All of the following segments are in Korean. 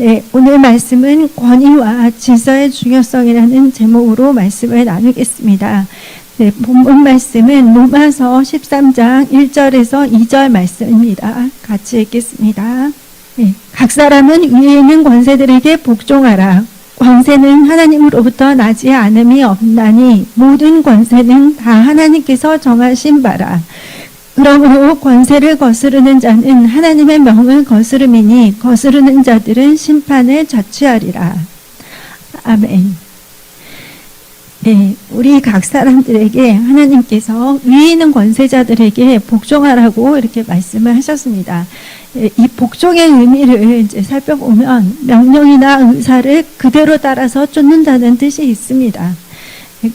네, 오늘 말씀은 권위와 질서의 중요성이라는 제목으로 말씀을 나누겠습니다. 네, 본문 말씀은 로마서 13장 1절에서 2절 말씀입니다. 같이 읽겠습니다. 네, 각 사람은 위에 있는 권세들에게 복종하라. 권세는 하나님으로부터 나지 않음이 없나니 모든 권세는 다 하나님께서 정하신 바라. 그러므로 권세를 거스르는 자는 하나님의 명을 거스름이니 거스르는 자들은 심판을 자취하리라. 아멘. 네, 우리 각 사람들에게 하나님께서 위에 있는 권세자들에게 복종하라고 이렇게 말씀을 하셨습니다. 이 복종의 의미를 이제 살펴보면 명령이나 의사를 그대로 따라서 쫓는다는 뜻이 있습니다.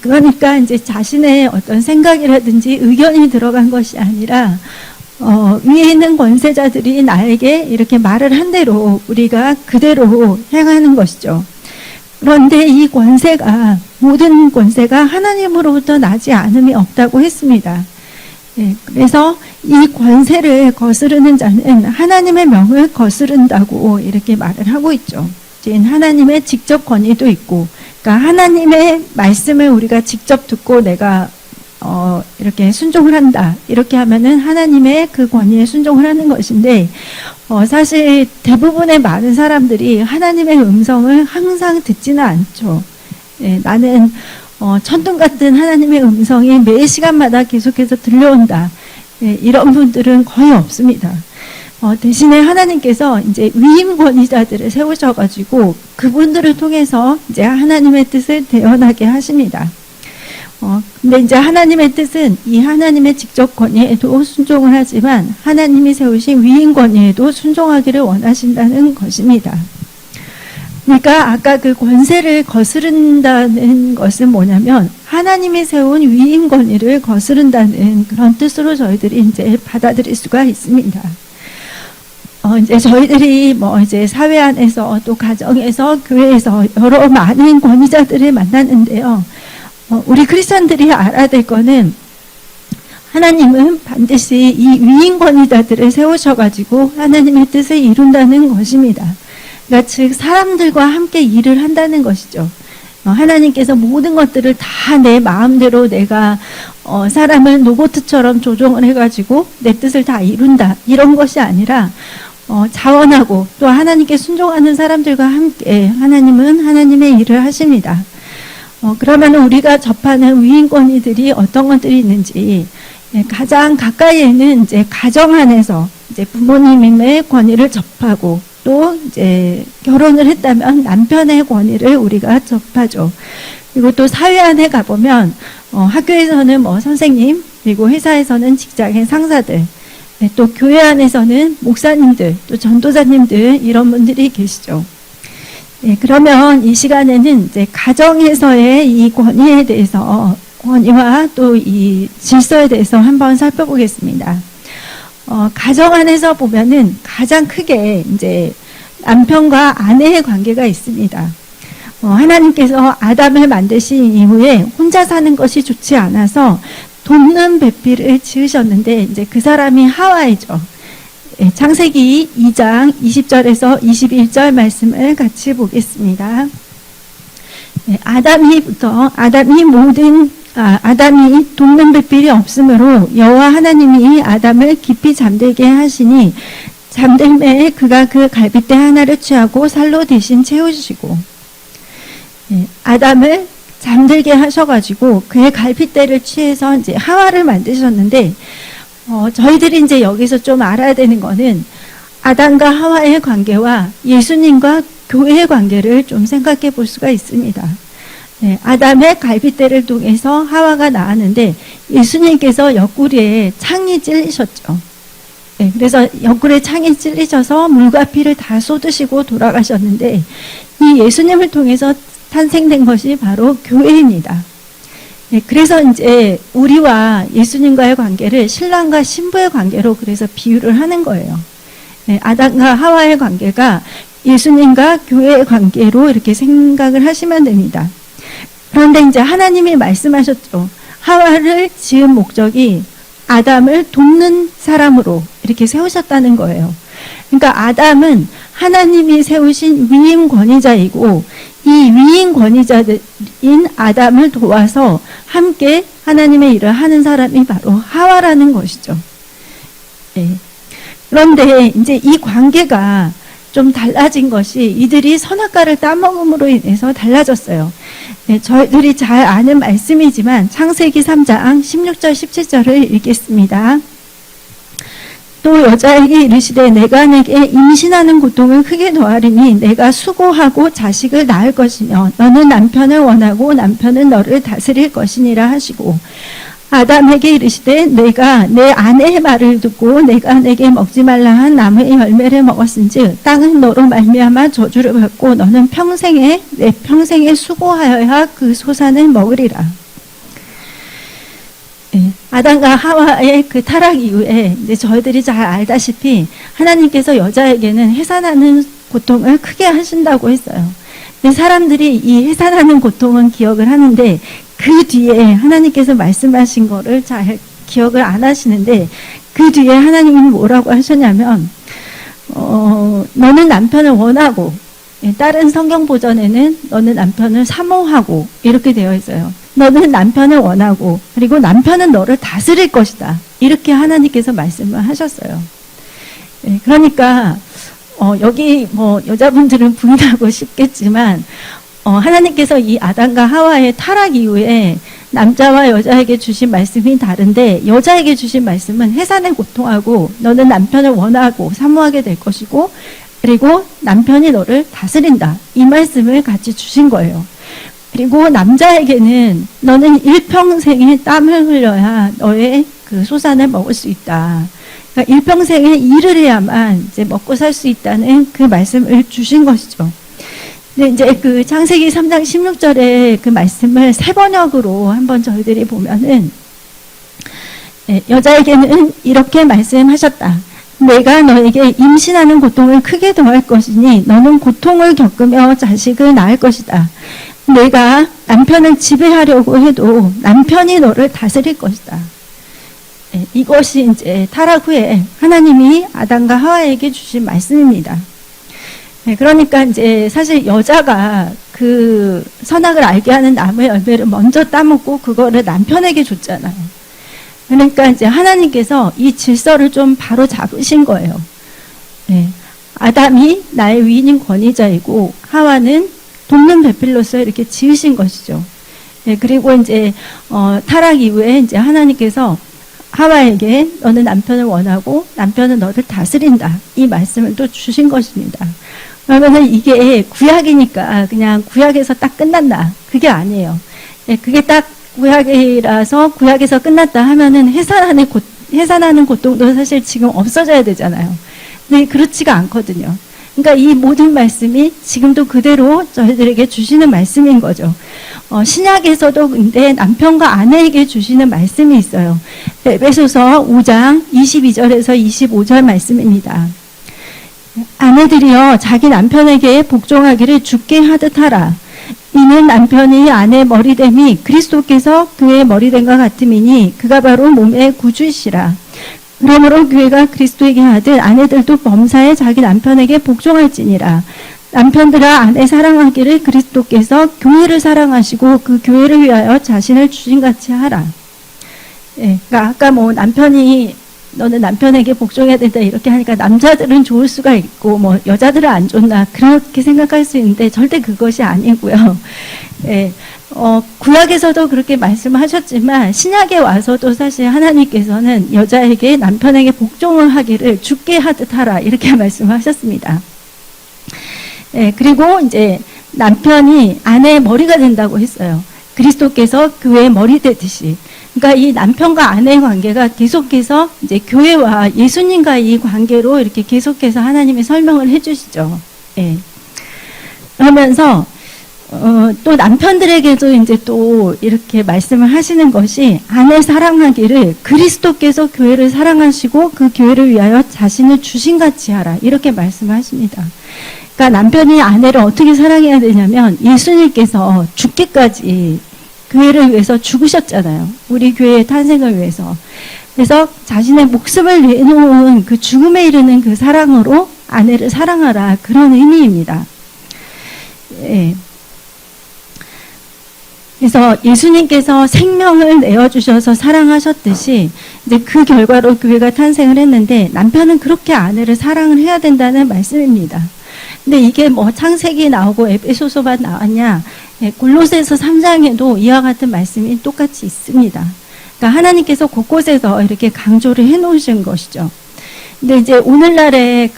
그러니까 이제 자신의 어떤 생각이라든지 의견이 들어간 것이 아니라 위에 있는 권세자들이 나에게 이렇게 말을 한 대로 우리가 그대로 행하는 것이죠. 그런데 이 권세가 모든 권세가 하나님으로부터 나지 않음이 없다고 했습니다. 네, 그래서 이 권세를 거스르는 자는 하나님의 명을 거스른다고 이렇게 말을 하고 있죠. 하나님의 직접 권위도 있고, 그러니까 하나님의 말씀을 우리가 직접 듣고 내가 이렇게 순종을 한다. 이렇게 하면은 하나님의 그 권위에 순종을 하는 것인데, 사실 대부분의 많은 사람들이 하나님의 음성을 항상 듣지는 않죠. 예, 나는 천둥 같은 하나님의 음성이 매 시간마다 계속해서 들려온다. 예, 이런 분들은 거의 없습니다. 대신에 하나님께서 이제 위임 권위자들을 세우셔가지고 그분들을 통해서 이제 하나님의 뜻을 대언하게 하십니다. 근데 이제 하나님의 뜻은 이 하나님의 직접 권위에도 순종을 하지만 하나님이 세우신 위임 권위에도 순종하기를 원하신다는 것입니다. 그러니까 아까 그 권세를 거스른다는 것은 뭐냐면 하나님이 세운 위임 권위를 거스른다는 그런 뜻으로 저희들이 이제 받아들일 수가 있습니다. 이제 저희들이 이제 사회 안에서 또 가정에서 교회에서 여러 많은 권위자들을 만났는데요. 우리 크리스천들이 알아야 될 거는 하나님은 반드시 이 위임 권위자들을 세우셔가지고 하나님의 뜻을 이룬다는 것입니다. 그러니까 즉 사람들과 함께 일을 한다는 것이죠. 하나님께서 모든 것들을 다 내 마음대로 내가 사람을 로봇처럼 조종을 해가지고 내 뜻을 다 이룬다 이런 것이 아니라 자원하고 또 하나님께 순종하는 사람들과 함께 하나님은 하나님의 일을 하십니다. 그러면 우리가 접하는 위임 권위들이 어떤 것들이 있는지 가장 가까이에는 이제 가정 안에서 이제 부모님의 권위를 접하고 또 이제 결혼을 했다면 남편의 권위를 우리가 접하죠. 그리고 또 사회 안에 가보면 학교에서는 선생님, 그리고 회사에서는 직장의 상사들, 또 교회 안에서는 목사님들, 또 전도사님들 이런 분들이 계시죠. 그러면 이 시간에는 이제 가정에서의 이 권위에 대해서 권위와 또 이 질서에 대해서 한번 살펴보겠습니다. 가정 안에서 보면은 가장 크게 이제 남편과 아내의 관계가 있습니다. 하나님께서 아담을 만드신 이후에 혼자 사는 것이 좋지 않아서 돕는 배필을 지으셨는데 이제 그 사람이 하와이죠. 창세기 2장 20절에서 21절 말씀을 같이 보겠습니다. 아담이 돕는 배필이 없으므로 여호와 하나님이 아담을 깊이 잠들게 하시니 잠들매 그가 그 갈빗대 하나를 취하고 살로 대신 채우시고 아담을 잠들게 하셔가지고 그의 갈빗대를 취해서 이제 하와를 만드셨는데 저희들이 이제 여기서 좀 알아야 되는 거는 아담과 하와의 관계와 예수님과 교회의 관계를 좀 생각해 볼 수가 있습니다. 아담의 갈빗대를 통해서 하와가 나왔는데 예수님께서 옆구리에 창이 찔리셨죠. 그래서 옆구리에 창이 찔리셔서 물과 피를 다 쏟으시고 돌아가셨는데 이 예수님을 통해서 탄생된 것이 바로 교회입니다. 그래서 이제 우리와 예수님과의 관계를 신랑과 신부의 관계로 그래서 비유를 하는 거예요. 아담과 하와의 관계가 예수님과 교회의 관계로 이렇게 생각을 하시면 됩니다. 그런데 이제 하나님이 말씀하셨죠. 하와를 지은 목적이 아담을 돕는 사람으로 이렇게 세우셨다는 거예요. 그러니까 아담은 하나님이 세우신 위임 권위자이고 이 위임 권위자인 아담을 도와서 함께 하나님의 일을 하는 사람이 바로 하와라는 것이죠. 예. 그런데 이제 이 관계가 좀 달라진 것이 이들이 선악과를 따먹음으로 인해서 달라졌어요. 네, 저희들이 잘 아는 말씀이지만 창세기 3장 16절 17절을 읽겠습니다. 또 여자에게 이르시되 내가 내게 임신하는 고통을 크게 더하리니 내가 수고하고 자식을 낳을 것이며 너는 남편을 원하고 남편은 너를 다스릴 것이니라 하시고 아담에게 이르시되 내가 내 아내의 말을 듣고 내가 내게 먹지 말라 한 나무의 열매를 먹었은즉 땅은 너로 말미암아 저주를 받고 너는 내 평생에 수고하여야 그 소산을 먹으리라. 네, 아담과 하와의 그 타락 이후에 이제 저희들이 잘 알다시피 하나님께서 여자에게는 해산하는 고통을 크게 하신다고 했어요. 근데 사람들이 이 해산하는 고통은 기억을 하는데 그 뒤에 하나님께서 말씀하신 거를 잘 기억을 안 하시는데 그 뒤에 하나님은 뭐라고 하셨냐면 너는 남편을 원하고 다른 성경 버전에는 너는 남편을 사모하고 이렇게 되어 있어요. 너는 남편을 원하고 그리고 남편은 너를 다스릴 것이다. 이렇게 하나님께서 말씀을 하셨어요. 그러니까 여기 뭐 여자분들은 부인하고 싶겠지만 하나님께서 이 아담과 하와의 타락 이후에 남자와 여자에게 주신 말씀이 다른데 여자에게 주신 말씀은 해산의 고통하고 너는 남편을 원하고 사모하게 될 것이고 그리고 남편이 너를 다스린다. 이 말씀을 같이 주신 거예요. 그리고 남자에게는 너는 일평생의 땀을 흘려야 너의 그 소산을 먹을 수 있다. 그러니까 일평생에 일을 해야만 이제 먹고 살 수 있다는 그 말씀을 주신 것이죠. 근데 이제 그 창세기 3장 16절의 그 말씀을 새 번역으로 한번 저희들이 보면은 여자에게는 이렇게 말씀하셨다. 내가 너에게 임신하는 고통을 크게 더할 것이니 너는 고통을 겪으며 자식을 낳을 것이다. 내가 남편을 지배하려고 해도 남편이 너를 다스릴 것이다. 이것이 이제 타락 후에 하나님이 아담과 하와에게 주신 말씀입니다. 그러니까 이제 사실 여자가 그 선악을 알게 하는 나무의 열매를 먼저 따먹고 그거를 남편에게 줬잖아요. 그러니까 이제 하나님께서 이 질서를 좀 바로 잡으신 거예요. 아담이 나의 위인 권위자이고 하와는 돕는 배필로서 이렇게 지으신 것이죠. 그리고 이제 타락 이후에 이제 하나님께서 하와에게 너는 남편을 원하고 남편은 너를 다스린다. 이 말씀을 또 주신 것입니다. 그러면은 이게 구약이니까 그냥 구약에서 딱 끝난다. 그게 아니에요. 그게 딱 구약이라서 구약에서 끝났다 하면은 해산하는 고통도 사실 지금 없어져야 되잖아요. 근데 그렇지가 않거든요. 그러니까 이 모든 말씀이 지금도 그대로 저희들에게 주시는 말씀인 거죠. 신약에서도 근데 남편과 아내에게 주시는 말씀이 있어요. 에베소서 5장 22절에서 25절 말씀입니다. 아내들이여 자기 남편에게 복종하기를 주께 하듯 하라. 이는 남편이 아내 머리됨이 그리스도께서 그의 머리됨과 같음이니 그가 바로 몸의 구주이시라. 그러므로 교회가 그리스도에게 하듯 아내들도 범사에 자기 남편에게 복종할지니라. 남편들아 아내 사랑하기를 그리스도께서 교회를 사랑하시고 그 교회를 위하여 자신을 주신같이 하라. 그러니까 아까 뭐 너는 남편에게 복종해야 된다 이렇게 하니까 남자들은 좋을 수가 있고 뭐 여자들은 안 좋나 그렇게 생각할 수 있는데 절대 그것이 아니고요. 구약에서도 그렇게 말씀하셨지만 신약에 와서도 사실 하나님께서는 여자에게 남편에게 복종을 하기를 주께 하듯 하라 이렇게 말씀하셨습니다. 그리고 이제 남편이 아내의 머리가 된다고 했어요. 그리스도께서 교회의 머리 되듯이. 그러니까 이 남편과 아내의 관계가 계속해서 이제 교회와 예수님과 이 관계로 이렇게 계속해서 하나님이 설명을 해주시죠. 그러면서 또 남편들에게도 이제 또 이렇게 말씀을 하시는 것이 아내 사랑하기를 그리스도께서 교회를 사랑하시고 그 교회를 위하여 자신을 주신같이 하라 이렇게 말씀하십니다. 그러니까 남편이 아내를 어떻게 사랑해야 되냐면 예수님께서 죽기까지 교회를 위해서 죽으셨잖아요. 우리 교회의 탄생을 위해서. 그래서 자신의 목숨을 내놓은 그 죽음에 이르는 그 사랑으로 아내를 사랑하라, 그런 의미입니다. 예. 그래서 예수님께서 생명을 내어주셔서 사랑하셨듯이 이제 그 결과로 교회가 탄생을 했는데, 남편은 그렇게 아내를 사랑을 해야 된다는 말씀입니다. 근데 이게 뭐 창세기 나오고 에베소서만 나왔냐? 예, 골로새서 3장에도 이와 같은 말씀이 똑같이 있습니다. 그러니까 하나님께서 곳곳에서 이렇게 강조를 해놓으신 것이죠. 근데 이제 오늘날의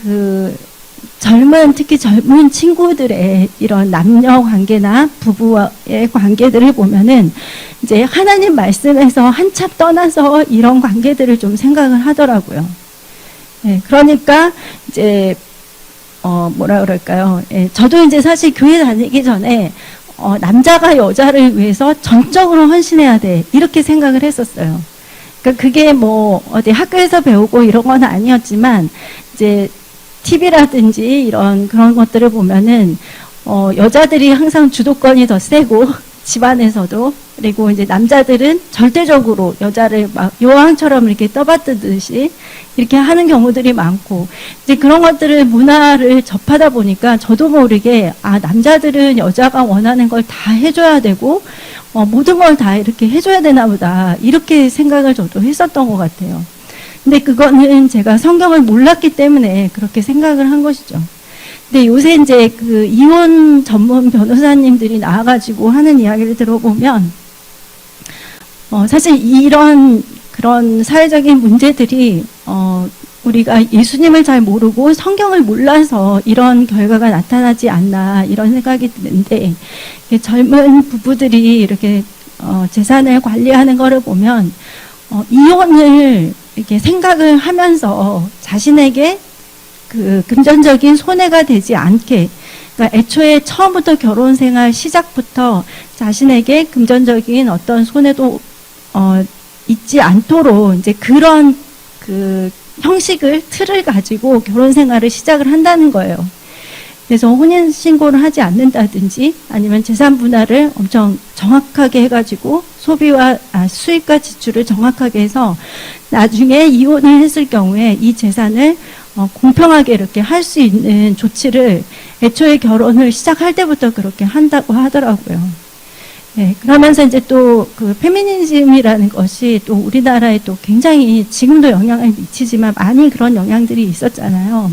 특히 젊은 친구들의 이런 남녀 관계나 부부의 관계들을 보면은 이제 하나님 말씀에서 한참 떠나서 이런 관계들을 좀 생각을 하더라고요. 예, 그러니까 이제 뭐라 그럴까요? 예, 저도 이제 사실 교회 다니기 전에 남자가 여자를 위해서 전적으로 헌신해야 돼, 이렇게 생각을 했었어요. 그러니까 그게 뭐 어디 학교에서 배우고 이런 건 아니었지만, 이제 TV라든지 그런 것들을 보면은 여자들이 항상 주도권이 더 세고 집안에서도, 그리고 이제 남자들은 절대적으로 여자를 막 여왕처럼 이렇게 떠받드듯이 이렇게 하는 경우들이 많고, 이제 그런 것들을 문화를 접하다 보니까 저도 모르게 남자들은 여자가 원하는 걸 다 해줘야 되고 모든 걸 다 이렇게 해줘야 되나 보다, 이렇게 생각을 저도 했었던 것 같아요. 근데 그거는 제가 성경을 몰랐기 때문에 그렇게 생각을 한 것이죠. 근데 요새 이제 이혼 전문 변호사님들이 나와가지고 하는 이야기를 들어보면, 사실 그런 사회적인 문제들이, 우리가 예수님을 잘 모르고 성경을 몰라서 이런 결과가 나타나지 않나, 이런 생각이 드는데, 젊은 부부들이 이렇게, 재산을 관리하는 거를 보면, 이혼을 이렇게 생각을 하면서 자신에게 금전적인 손해가 되지 않게, 그러니까 애초에 처음부터 결혼 생활 시작부터 자신에게 금전적인 어떤 손해도 있지 않도록 이제 그런 형식을, 틀을 가지고 결혼 생활을 시작을 한다는 거예요. 그래서 혼인 신고를 하지 않는다든지, 아니면 재산 분할을 엄청 정확하게 해가지고 소비와 수입과 지출을 정확하게 해서 나중에 이혼을 했을 경우에 이 재산을 공평하게 이렇게 할 수 있는 조치를 애초에 결혼을 시작할 때부터 그렇게 한다고 하더라고요. 네, 그러면서 이제 또 페미니즘이라는 것이 또 우리나라에 또 굉장히 지금도 영향을 미치지만 많이 그런 영향들이 있었잖아요.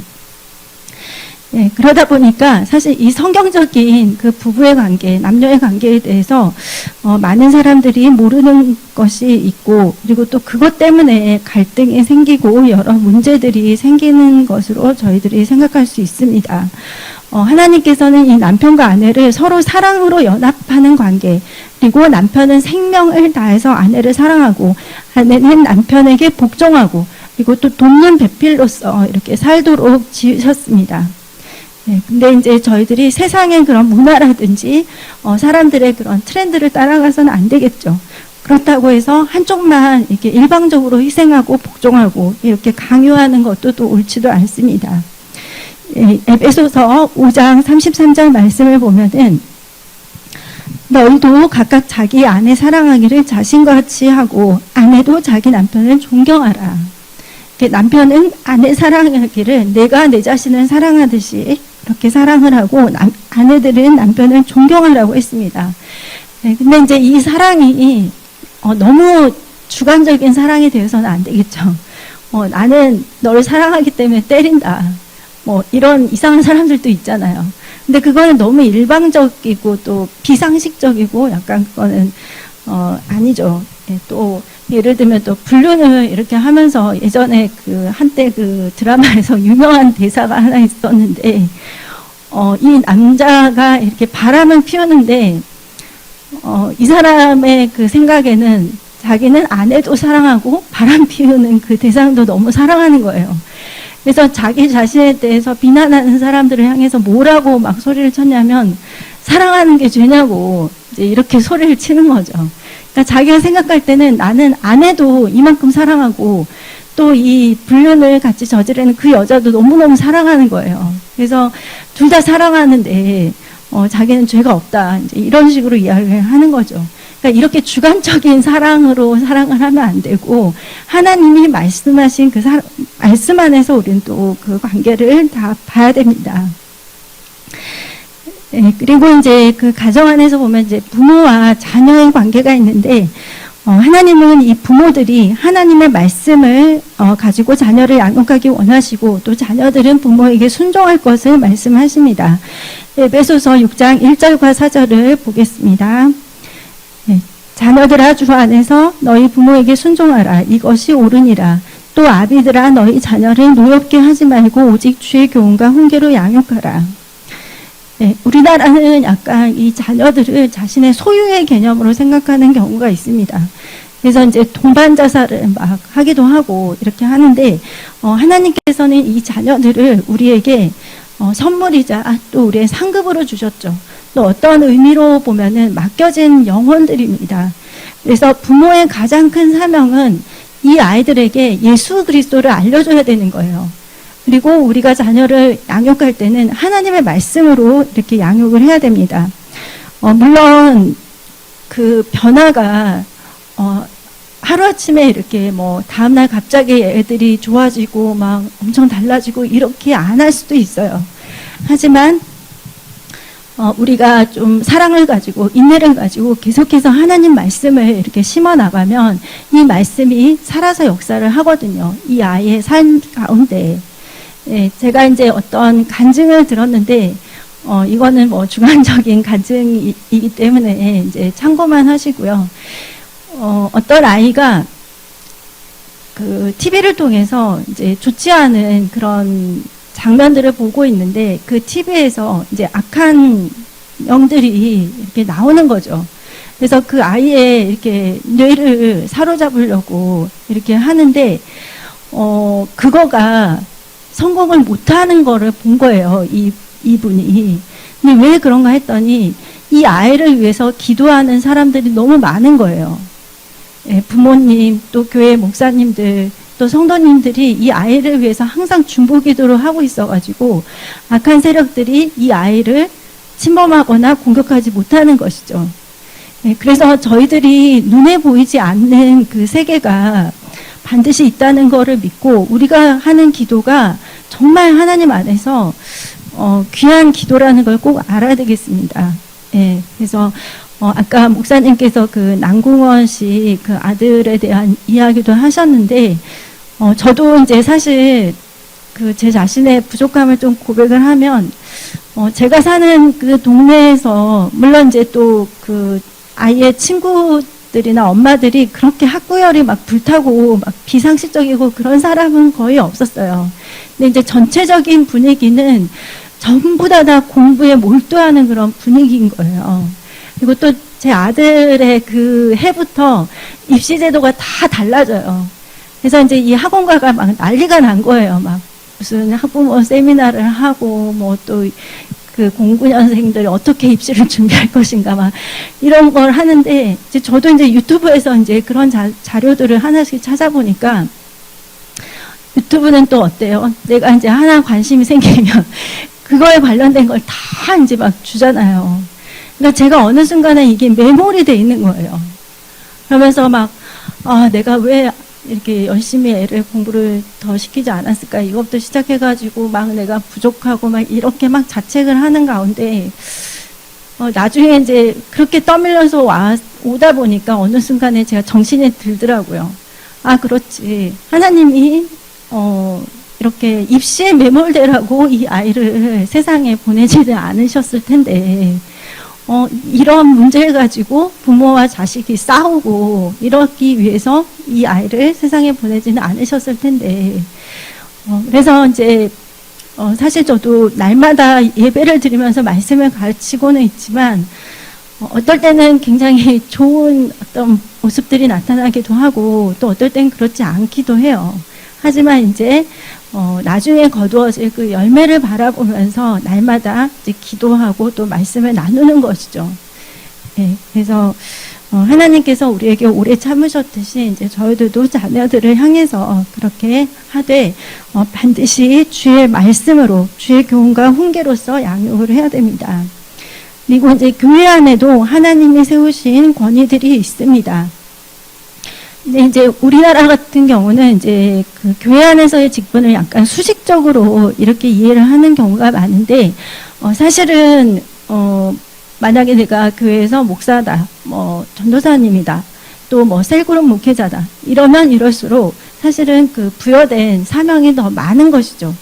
네, 그러다 보니까 사실 이 성경적인 부부의 관계, 남녀의 관계에 대해서 많은 사람들이 모르는 것이 있고, 그리고 또 그것 때문에 갈등이 생기고 여러 문제들이 생기는 것으로 저희들이 생각할 수 있습니다. 하나님께서는 이 남편과 아내를 서로 사랑으로 연합하는 관계, 그리고 남편은 생명을 다해서 아내를 사랑하고 아내는 남편에게 복종하고, 그리고 또 돕는 배필로서 이렇게 살도록 지으셨습니다. 네, 근데 이제 저희들이 세상의 그런 문화라든지 사람들의 그런 트렌드를 따라가서는 안 되겠죠. 그렇다고 해서 한쪽만 이렇게 일방적으로 희생하고 복종하고 이렇게 강요하는 것도 또 옳지도 않습니다. 에베소서 5장 33절 말씀을 보면은, 너희도 각각 자기 아내 사랑하기를 자신과 같이 하고 아내도 자기 남편을 존경하라. 남편은 아내 사랑하기를 내가 내 자신을 사랑하듯이 이렇게 사랑을 하고, 아내들은 남편을 존경하라고 했습니다. 네, 근데 이제 이 사랑이 너무 주관적인 사랑이 되어서는 안 되겠죠. 나는 너를 사랑하기 때문에 때린다, 뭐 이런 이상한 사람들도 있잖아요. 근데 그거는 너무 일방적이고 또 비상식적이고 약간 그거는 아니죠. 네, 또 예를 들면 또 불륜을 이렇게 하면서 예전에 한때 드라마에서 유명한 대사가 하나 있었는데, 이 남자가 이렇게 바람을 피우는데, 이 사람의 생각에는 자기는 아내도 사랑하고 바람 피우는 그 대상도 너무 사랑하는 거예요. 그래서 자기 자신에 대해서 비난하는 사람들을 향해서 뭐라고 막 소리를 쳤냐면, 사랑하는 게 죄냐고 이제 이렇게 소리를 치는 거죠. 그러니까 자기가 생각할 때는 나는 아내도 이만큼 사랑하고 또 이 불륜을 같이 저지르는 그 여자도 너무너무 사랑하는 거예요. 그래서 둘 다 사랑하는데 자기는 죄가 없다, 이제 이런 식으로 이야기를 하는 거죠. 그러니까 이렇게 주관적인 사랑으로 사랑을 하면 안 되고 하나님이 말씀하신 그 말씀 안에서 우리는 또 그 관계를 다 봐야 됩니다. 그리고 이제 그 가정 안에서 보면 이제 부모와 자녀의 관계가 있는데, 하나님은 이 부모들이 하나님의 말씀을 가지고 자녀를 양육하기 원하시고, 또 자녀들은 부모에게 순종할 것을 말씀하십니다. 에베소서 6장 1절과 4절을 보겠습니다. 자녀들아 주 안에서 너희 부모에게 순종하라. 이것이 옳으니라. 또 아비들아 너희 자녀를 노엽게 하지 말고 오직 주의 교훈과 훈계로 양육하라. 우리나라는 약간 이 자녀들을 자신의 소유의 개념으로 생각하는 경우가 있습니다. 그래서 이제 동반 자살을 막 하기도 하고 이렇게 하는데, 하나님께서는 이 자녀들을 우리에게 선물이자 또 우리의 상급으로 주셨죠. 또 어떤 의미로 보면은 맡겨진 영혼들입니다. 그래서 부모의 가장 큰 사명은 이 아이들에게 예수 그리스도를 알려줘야 되는 거예요. 그리고 우리가 자녀를 양육할 때는 하나님의 말씀으로 이렇게 양육을 해야 됩니다. 물론 그 변화가 하루아침에 이렇게 뭐 다음날 갑자기 애들이 좋아지고 막 엄청 달라지고 이렇게 안 할 수도 있어요. 하지만 우리가 좀 사랑을 가지고 인내를 가지고 계속해서 하나님 말씀을 이렇게 심어 나가면 이 말씀이 살아서 역사를 하거든요. 이 아이의 삶 가운데. 제가 이제 어떤 간증을 들었는데, 이거는 뭐 주관적인 간증이기 때문에 이제 참고만 하시고요. 어떤 아이가 그 TV를 통해서 이제 좋지 않은 그런 장면들을 보고 있는데, 그 TV에서 이제 악한 영들이 이렇게 나오는 거죠. 그래서 그 아이의 이렇게 뇌를 사로잡으려고 이렇게 하는데, 그거가 성공을 못하는 거를 본 거예요, 이분이. 근데 왜 그런가 했더니, 이 아이를 위해서 기도하는 사람들이 너무 많은 거예요. 부모님, 또 교회 목사님들, 또 성도님들이 이 아이를 위해서 항상 중보기도를 하고 있어가지고 악한 세력들이 이 아이를 침범하거나 공격하지 못하는 것이죠. 그래서 저희들이 눈에 보이지 않는 그 세계가 반드시 있다는 것을 믿고 우리가 하는 기도가 정말 하나님 안에서 귀한 기도라는 걸 꼭 알아야 되겠습니다. 그래서 아까 목사님께서 그 남궁원 씨 그 아들에 대한 이야기도 하셨는데, 저도 이제 사실 그 제 자신의 부족함을 좀 고백을 하면, 제가 사는 그 동네에서 물론 이제 또 그 아이의 친구들이나 엄마들이 그렇게 학구열이 막 불타고 막 비상식적이고 그런 사람은 거의 없었어요. 근데 이제 전체적인 분위기는 전부 다 공부에 몰두하는 그런 분위기인 거예요. 그리고 또 제 아들의 그 해부터 입시 제도가 다 달라져요. 그래서 이제 이 학원가가 막 난리가 난 거예요. 막 무슨 학부모 세미나를 하고 뭐 또 그 공부년생들이 어떻게 입시를 준비할 것인가 막 이런 걸 하는데, 이제 저도 이제 유튜브에서 이제 그런 자료들을 하나씩 찾아보니까, 유튜브는 또 어때요? 내가 이제 하나 관심이 생기면 그거에 관련된 걸 다 이제 막 주잖아요. 그러니까 제가 어느 순간에 이게 메모리 돼 있는 거예요. 그러면서 막, 내가 왜 이렇게 열심히 애를 공부를 더 시키지 않았을까? 이것부터 시작해가지고 막 내가 부족하고 막 이렇게 막 자책을 하는 가운데, 나중에 이제 그렇게 떠밀려서 오다 보니까 어느 순간에 제가 정신이 들더라고요. 그렇지. 하나님이, 이렇게 입시에 매몰되라고 이 아이를 세상에 보내지는 않으셨을 텐데, 이런 문제를 가지고 부모와 자식이 싸우고 이러기 위해서 이 아이를 세상에 보내지는 않으셨을 텐데, 그래서 이제, 사실 저도 날마다 예배를 드리면서 말씀을 가르치고는 있지만, 어떨 때는 굉장히 좋은 어떤 모습들이 나타나기도 하고, 또 어떨 때는 그렇지 않기도 해요. 하지만 이제, 나중에 거두어질 그 열매를 바라보면서 날마다 이제 기도하고 또 말씀을 나누는 것이죠. 그래서, 하나님께서 우리에게 오래 참으셨듯이 이제 저희들도 자녀들을 향해서 그렇게 하되, 반드시 주의 말씀으로, 주의 교훈과 훈계로서 양육을 해야 됩니다. 그리고 이제 교회 안에도 하나님이 세우신 권위들이 있습니다. 근데 이제 우리나라 같은 경우는 이제 그 교회 안에서의 직분을 약간 수식적으로 이렇게 이해를 하는 경우가 많은데, 사실은, 만약에 내가 교회에서 목사다, 전도사님이다, 또 셀그룹 목회자다, 이러면 이럴수록 사실은 그 부여된 사명이 더 많은 것이죠.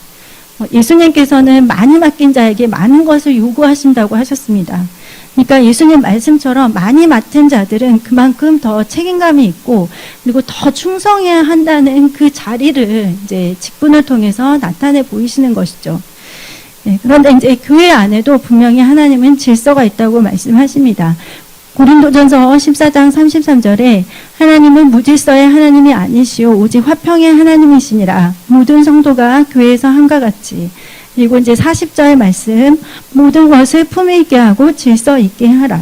예수님께서는 많이 맡긴 자에게 많은 것을 요구하신다고 하셨습니다. 그러니까 예수님 말씀처럼 많이 맡은 자들은 그만큼 더 책임감이 있고, 그리고 더 충성해야 한다는 그 자리를 이제 직분을 통해서 나타내 보이시는 것이죠. 네, 그런데 이제 교회 안에도 분명히 하나님은 질서가 있다고 말씀하십니다. 고린도전서 14장 33절에 하나님은 무질서의 하나님이 아니시오 오직 화평의 하나님이시니라. 모든 성도가 교회에서 한과 같이. 그리고 이제 40절 말씀, 모든 것을 품위 있게 하고 질서 있게 하라.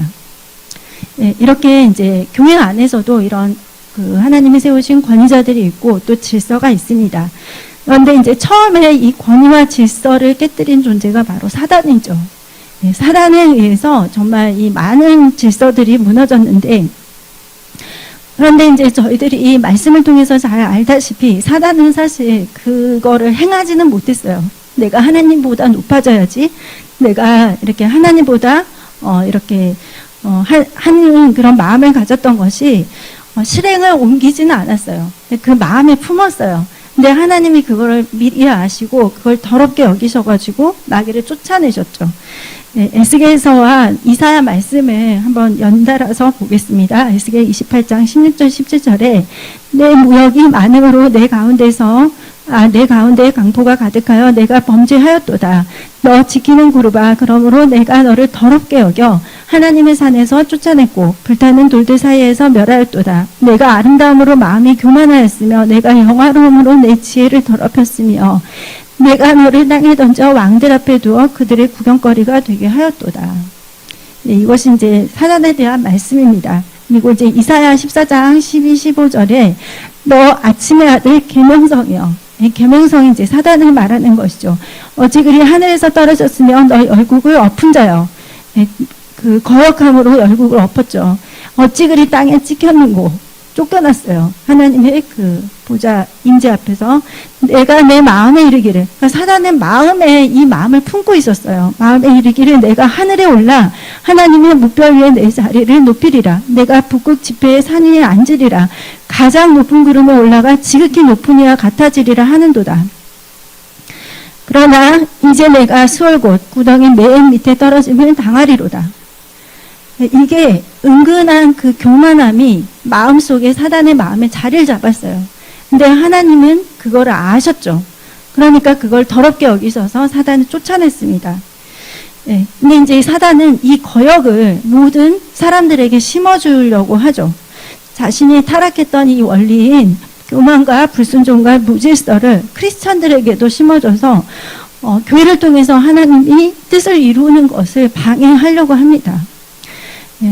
네, 이렇게 이제 교회 안에서도 이런 그 하나님이 세우신 권위자들이 있고 또 질서가 있습니다. 그런데 이제 처음에 이 권위와 질서를 깨뜨린 존재가 바로 사단이죠. 네, 사단에 의해서 정말 이 많은 질서들이 무너졌는데, 그런데 이제 저희들이 이 말씀을 통해서 잘 알다시피 사단은 사실 그거를 행하지는 못했어요. 내가 하나님보다 높아져야지, 내가 이렇게 하나님보다 이렇게 하는 그런 마음을 가졌던 것이 실행을 옮기지는 않았어요. 그 마음에 품었어요. 근데 하나님이 그거를 미리 아시고 그걸 더럽게 여기셔가지고 마귀를 쫓아내셨죠. 네, 에스겔서와 이사야 말씀을 한번 연달아서 보겠습니다. 에스겔 28장 16절 17절에 내 무역이 많음으로 내 가운데에 강포가 가득하여 내가 범죄하였도다. 너 지키는 그루바 그러므로 내가 너를 더럽게 여겨 하나님의 산에서 쫓아냈고 불타는 돌들 사이에서 멸하였도다. 내가 아름다움으로 마음이 교만하였으며 내가 영화로움으로 내 지혜를 더럽혔으며 내가 너를 땅에 던져 왕들 앞에 두어 그들의 구경거리가 되게 하였도다. 네, 이것이 이제 사단에 대한 말씀입니다. 그리고 이제 이사야 14장 12, 15절에 너 아침의 아들 계명성이여. 계명성이 이제 사단을 말하는 것이죠. 어찌 그리 하늘에서 떨어졌으면 너희 얼굴을 엎은 자여. 그 거역함으로 얼굴을 엎었죠. 어찌 그리 땅에 찍혔는고. 쫓겨났어요. 하나님의 그 보좌 임재 앞에서 내가 내 마음에 이르기를, 그러니까 사단은 마음에 이 마음을 품고 있었어요. 마음에 이르기를 내가 하늘에 올라 하나님의 뭇별 위에 내 자리를 높이리라. 내가 북극 지폐의 산 위에 앉으리라. 가장 높은 구름에 올라가 지극히 높은 이와 같아지리라 하는도다. 그러나 이제 내가 수월곳 구덩이 맨 밑에 떨어짐을 당하리로다. 이게 은근한 그 교만함이 마음속에 사단의 마음에 자리를 잡았어요. 근데 하나님은 그걸 아셨죠. 그러니까 그걸 더럽게 여기셔서 사단을 쫓아냈습니다. 네. 근데 이제 사단은 이 거역을 모든 사람들에게 심어주려고 하죠. 자신이 타락했던 이 원리인 교만과 불순종과 무질서를 크리스천들에게도 심어줘서 교회를 통해서 하나님이 뜻을 이루는 것을 방해하려고 합니다.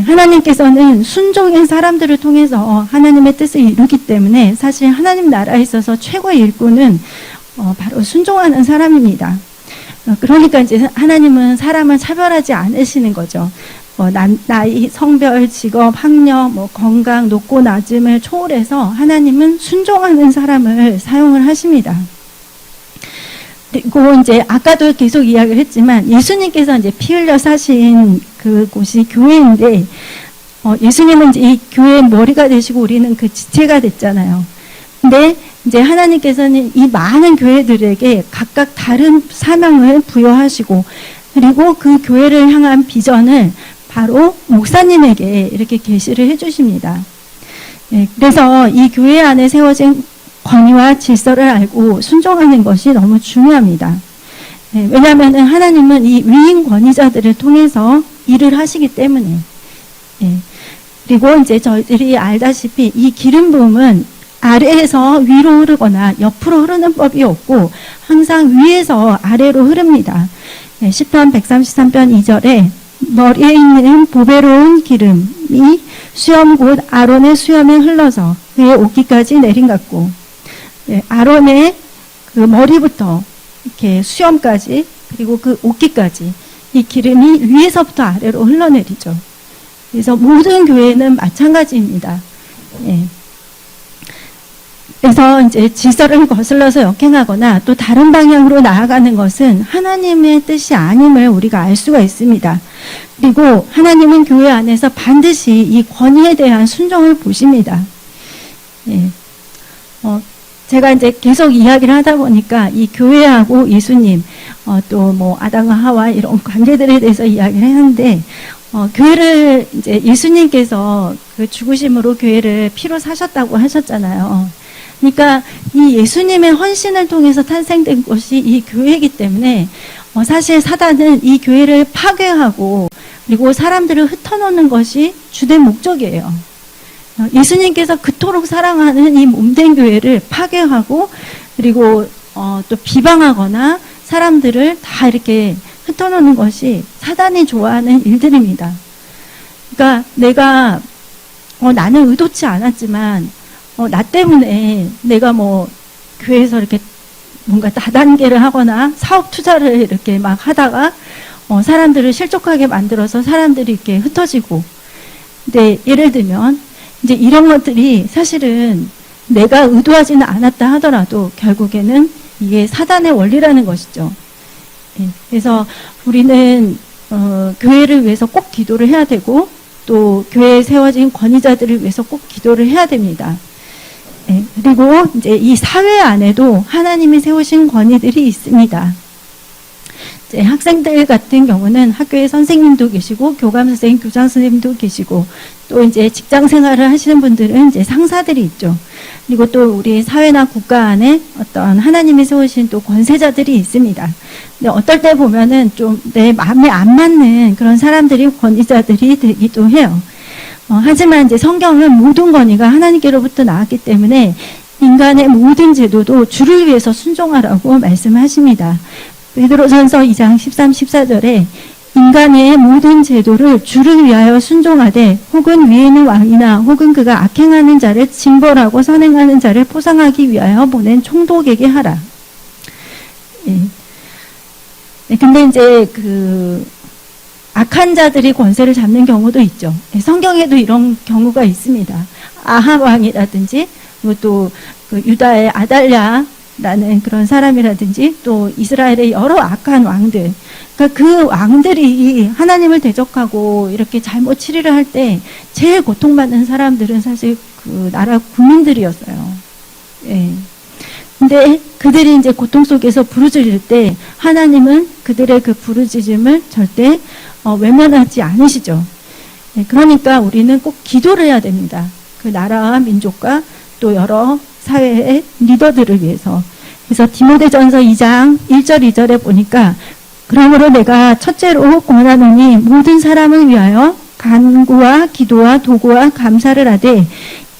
하나님께서는 순종의 사람들을 통해서 하나님의 뜻을 이루기 때문에 사실 하나님 나라에 있어서 최고의 일꾼은 바로 순종하는 사람입니다. 그러니까 이제 하나님은 사람을 차별하지 않으시는 거죠. 나이, 성별, 직업, 학력, 건강, 높고 낮음을 초월해서 하나님은 순종하는 사람을 사용을 하십니다. 그리고 이제 아까도 계속 이야기를 했지만 예수님께서 이제 피 흘려 사신 그곳이 교회인데 예수님은 이제 이 교회의 머리가 되시고 우리는 그 지체가 됐잖아요. 근데 이제 하나님께서는 이 많은 교회들에게 각각 다른 사명을 부여하시고 그리고 그 교회를 향한 비전을 바로 목사님에게 이렇게 계시를 해주십니다. 네, 그래서 이 교회 안에 세워진 권위와 질서를 알고 순종하는 것이 너무 중요합니다. 네, 왜냐하면 하나님은 이 위인 권위자들을 통해서 일을 하시기 때문에. 네, 그리고 이제 저희들이 알다시피 이 기름 부음은 아래에서 위로 흐르거나 옆으로 흐르는 법이 없고 항상 위에서 아래로 흐릅니다. 네, 시편 133편 2절에 머리에 있는 보배로운 기름이 수염 곧 아론의 수염에 흘러서 그의 옷깃까지 내린 같고 네, 아론의 그 머리부터 이렇게 수염까지 그리고 그 옷깃까지 이 기름이 위에서부터 아래로 흘러내리죠. 그래서 모든 교회는 마찬가지입니다. 예. 그래서 이제 질서를 거슬러서 역행하거나 또 다른 방향으로 나아가는 것은 하나님의 뜻이 아님을 우리가 알 수가 있습니다. 그리고 하나님은 교회 안에서 반드시 이 권위에 대한 순종을 보십니다. 예. 제가 이제 계속 이야기를 하다 보니까 이 교회하고 예수님, 또 뭐 아담과 하와 이런 관계들에 대해서 이야기를 했는데, 교회를 이제 예수님께서 그 죽으심으로 교회를 피로 사셨다고 하셨잖아요. 그러니까 이 예수님의 헌신을 통해서 탄생된 것이 이 교회이기 때문에 사실 사단은 이 교회를 파괴하고 그리고 사람들을 흩어놓는 것이 주된 목적이에요. 예수님께서 그토록 사랑하는 이 몸된 교회를 파괴하고 그리고 또 비방하거나 사람들을 다 이렇게 흩어놓는 것이 사단이 좋아하는 일들입니다. 그러니까 내가 나는 의도치 않았지만 나 때문에 내가 뭐 교회에서 이렇게 뭔가 다단계를 하거나 사업 투자를 이렇게 막 하다가 사람들을 실족하게 만들어서 사람들이 이렇게 흩어지고, 근데 예를 들면 이제 이런 것들이 사실은 내가 의도하지는 않았다 하더라도 결국에는 이게 사단의 원리라는 것이죠. 예, 그래서 우리는 교회를 위해서 꼭 기도를 해야 되고 또 교회에 세워진 권위자들을 위해서 꼭 기도를 해야 됩니다. 예, 그리고 이제 이 사회 안에도 하나님이 세우신 권위들이 있습니다. 이제 학생들 같은 경우는 학교에 선생님도 계시고 교감 선생님, 교장 선생님도 계시고 또 이제 직장 생활을 하시는 분들은 이제 상사들이 있죠. 그리고 또 우리 사회나 국가 안에 어떤 하나님이 세우신 또 권세자들이 있습니다. 근데 어떨 때 보면은 좀 내 마음에 안 맞는 그런 사람들이 권위자들이 되기도 해요. 하지만 이제 성경은 모든 권위가 하나님께로부터 나왔기 때문에 인간의 모든 제도도 주를 위해서 순종하라고 말씀하십니다. 베드로전서 2장 13, 14절에 인간의 모든 제도를 주를 위하여 순종하되 혹은 위에 있는 왕이나 혹은 그가 악행하는 자를 징벌하고 선행하는 자를 포상하기 위하여 보낸 총독에게 하라. 예. 네, 근데 이제 악한 자들이 권세를 잡는 경우도 있죠. 예, 성경에도 이런 경우가 있습니다. 아합 왕이라든지 또 유다의 아달랴라는 그런 사람이라든지 또 이스라엘의 여러 악한 왕들, 그러니까 그 왕들이 하나님을 대적하고 이렇게 잘못 치리를 할 때 제일 고통받는 사람들은 사실 그 나라 국민들이었어요. 예. 근데 그들이 이제 고통 속에서 부르짖을 때 하나님은 그들의 그 부르짖음을 절대 외면하지 않으시죠. 예. 그러니까 우리는 꼭 기도를 해야 됩니다. 그 나라와 민족과 또 여러 사회의 리더들을 위해서. 그래서 디모데전서 2장 1절 2절에 보니까 그러므로 내가 첫째로 권하노니 모든 사람을 위하여 간구와 기도와 도구와 감사를 하되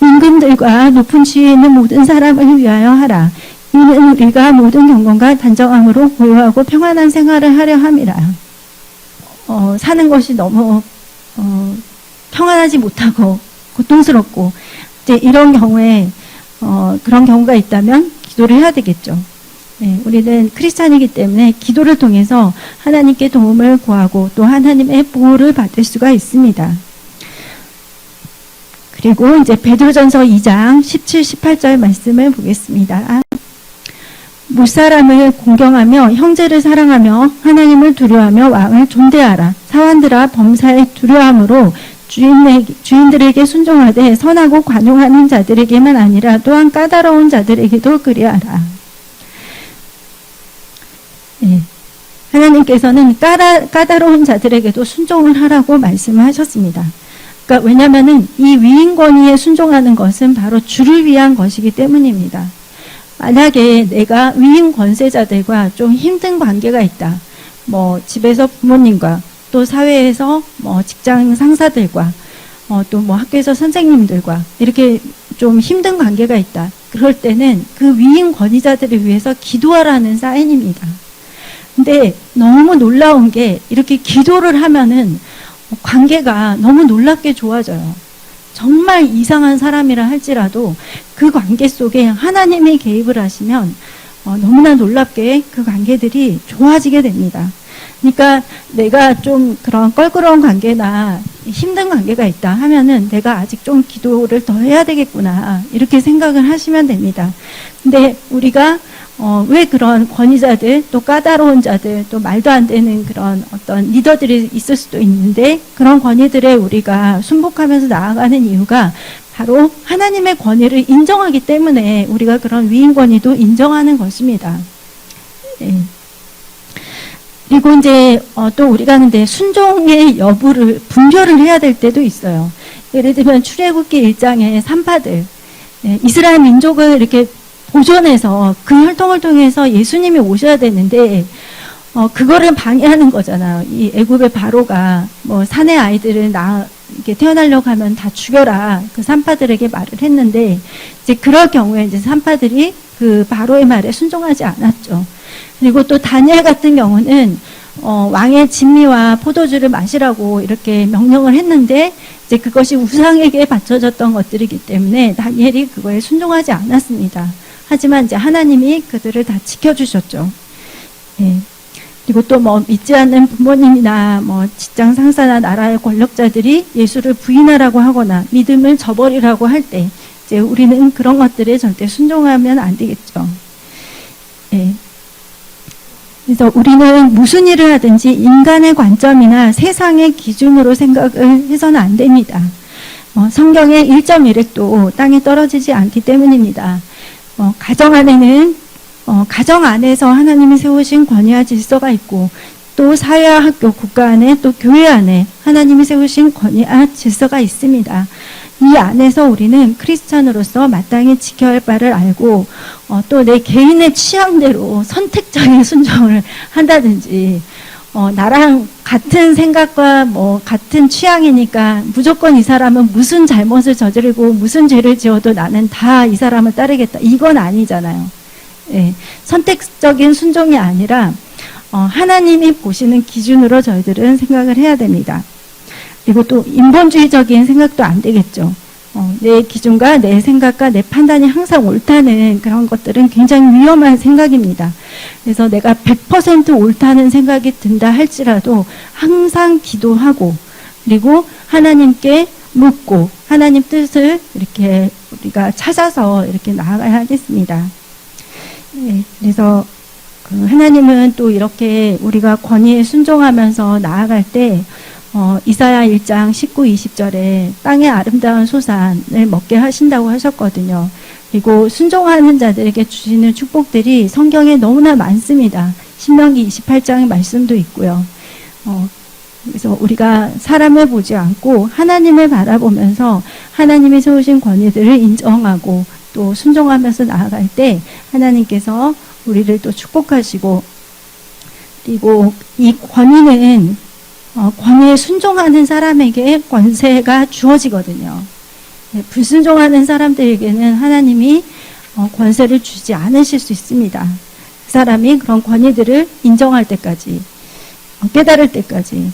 임금들과 높은 지위에 있는 모든 사람을 위하여 하라. 이는 우리가 모든 경건과 단정함으로 고요하고 평안한 생활을 하려 함이라. 사는 것이 너무 평안하지 못하고 고통스럽고 이제 이런 경우에 그런 경우가 있다면 기도를 해야 되겠죠. 네, 우리는 크리스찬이기 때문에 기도를 통해서 하나님께 도움을 구하고 또 하나님의 보호를 받을 수가 있습니다. 그리고 이제 베드로전서 2장 17, 18절 말씀을 보겠습니다. 무사람을 공경하며 형제를 사랑하며 하나님을 두려워하며 왕을 존대하라. 사환들아 범사에 두려워함으로 주인들에게 순종하되 선하고 관용하는 자들에게만 아니라 또한 까다로운 자들에게도 그리하라. 예. 하나님께서는 까다로운 자들에게도 순종을 하라고 말씀하셨습니다. 그러니까 왜냐하면은 이 위인 권위에 순종하는 것은 바로 주를 위한 것이기 때문입니다. 만약에 내가 위인 권세자들과 좀 힘든 관계가 있다. 뭐 집에서 부모님과 또 사회에서 뭐 직장 상사들과 또 뭐 학교에서 선생님들과 이렇게 좀 힘든 관계가 있다. 그럴 때는 그 위인 권위자들을 위해서 기도하라는 사인입니다. 근데 너무 놀라운 게 이렇게 기도를 하면은 관계가 너무 놀랍게 좋아져요. 정말 이상한 사람이라 할지라도 그 관계 속에 하나님이 개입을 하시면 너무나 놀랍게 그 관계들이 좋아지게 됩니다. 그러니까 내가 좀 그런 껄끄러운 관계나 힘든 관계가 있다 하면은 내가 아직 좀 기도를 더 해야 되겠구나, 이렇게 생각을 하시면 됩니다. 근데 우리가 왜 그런 권위자들, 또 까다로운 자들, 또 말도 안 되는 그런 어떤 리더들이 있을 수도 있는데, 그런 권위들에 우리가 순복하면서 나아가는 이유가 바로 하나님의 권위를 인정하기 때문에 우리가 그런 위임 권위도 인정하는 것입니다. 예. 그리고 이제 또 우리가 근데 순종의 여부를 분별을 해야 될 때도 있어요. 예를 들면 출애굽기 1장의 산파들, 이스라엘 민족을 이렇게 보존해서 그 혈통을 통해서 예수님이 오셔야 되는데 그거를 방해하는 거잖아요. 이 애굽의 바로가 뭐 사내 아이들을 이렇게 태어나려고 하면 다 죽여라, 그 산파들에게 말을 했는데, 이제 그럴 경우에 이제 산파들이 그 바로의 말에 순종하지 않았죠. 그리고 또 다니엘 같은 경우는 왕의 진미와 포도주를 마시라고 이렇게 명령을 했는데, 이제 그것이 우상에게 바쳐졌던 것들이기 때문에 다니엘이 그거에 순종하지 않았습니다. 하지만 이제 하나님이 그들을 다 지켜주셨죠. 예. 그리고 또 뭐 믿지 않는 부모님이나 뭐 직장 상사나 나라의 권력자들이 예수를 부인하라고 하거나 믿음을 저버리라고 할 때, 이제 우리는 그런 것들에 절대 순종하면 안 되겠죠. 예. 그래서 우리는 무슨 일을 하든지 인간의 관점이나 세상의 기준으로 생각을 해서는 안 됩니다. 성경의 1.1핵도 땅에 떨어지지 않기 때문입니다. 가정 안에는 가정 안에서 하나님이 세우신 권위와 질서가 있고, 또 사회와 학교, 국가 안에, 또 교회 안에 하나님이 세우신 권위와 질서가 있습니다. 이 안에서 우리는 크리스찬으로서 마땅히 지켜야 할 바를 알고, 또 내 개인의 취향대로 선택적인 순종을 한다든지, 나랑 같은 생각과 뭐 같은 취향이니까 무조건 이 사람은 무슨 잘못을 저지르고 무슨 죄를 지어도 나는 다 이 사람을 따르겠다, 이건 아니잖아요. 예, 선택적인 순종이 아니라 하나님이 보시는 기준으로 저희들은 생각을 해야 됩니다. 그리고 또 인본주의적인 생각도 안 되겠죠. 내 기준과 내 생각과 내 판단이 항상 옳다는 그런 것들은 굉장히 위험한 생각입니다. 그래서 내가 100% 옳다는 생각이 든다 할지라도 항상 기도하고, 그리고 하나님께 묻고 하나님 뜻을 이렇게 우리가 찾아서 이렇게 나아가야 하겠습니다. 네, 그래서 하나님은 또 이렇게 우리가 권위에 순종하면서 나아갈 때 이사야 1장 19, 20절에 땅의 아름다운 소산을 먹게 하신다고 하셨거든요. 그리고 순종하는 자들에게 주시는 축복들이 성경에 너무나 많습니다. 신명기 28장의 말씀도 있고요. 그래서 우리가 사람을 보지 않고 하나님을 바라보면서 하나님이 세우신 권위들을 인정하고 또 순종하면서 나아갈 때 하나님께서 우리를 또 축복하시고, 그리고 이 권위는 권위에 순종하는 사람에게 권세가 주어지거든요. 불순종하는 사람들에게는 하나님이 권세를 주지 않으실 수 있습니다. 그 사람이 그런 권위들을 인정할 때까지, 깨달을 때까지.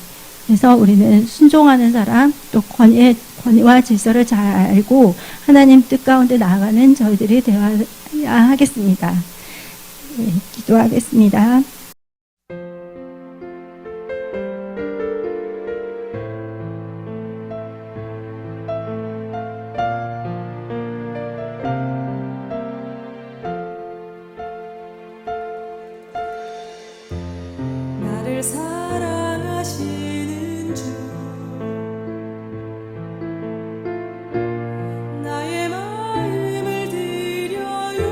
그래서 우리는 순종하는 사람, 또 권위와 질서를 잘 알고 하나님 뜻 가운데 나아가는 저희들이 되어야 하겠습니다. 네, 기도하겠습니다. 나를 사랑하시는 주, 나의 마음을 드려요.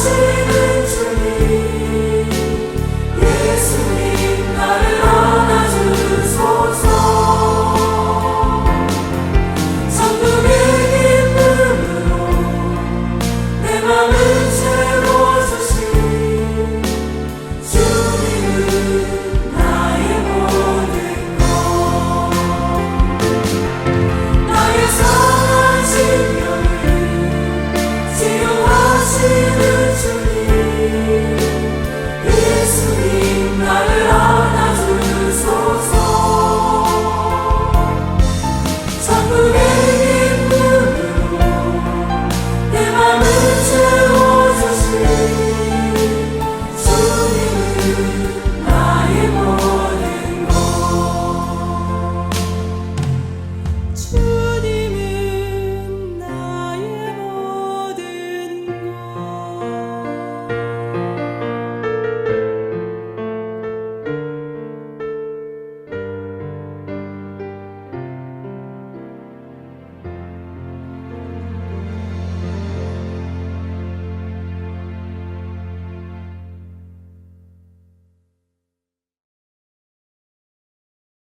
사랑하시는 주님, 예수님 나를 안아주소서. 천국의 기쁨으로 내 맘을 채워주신 주님은 나의 모든 것. 나의 선한 심령을 치유하시는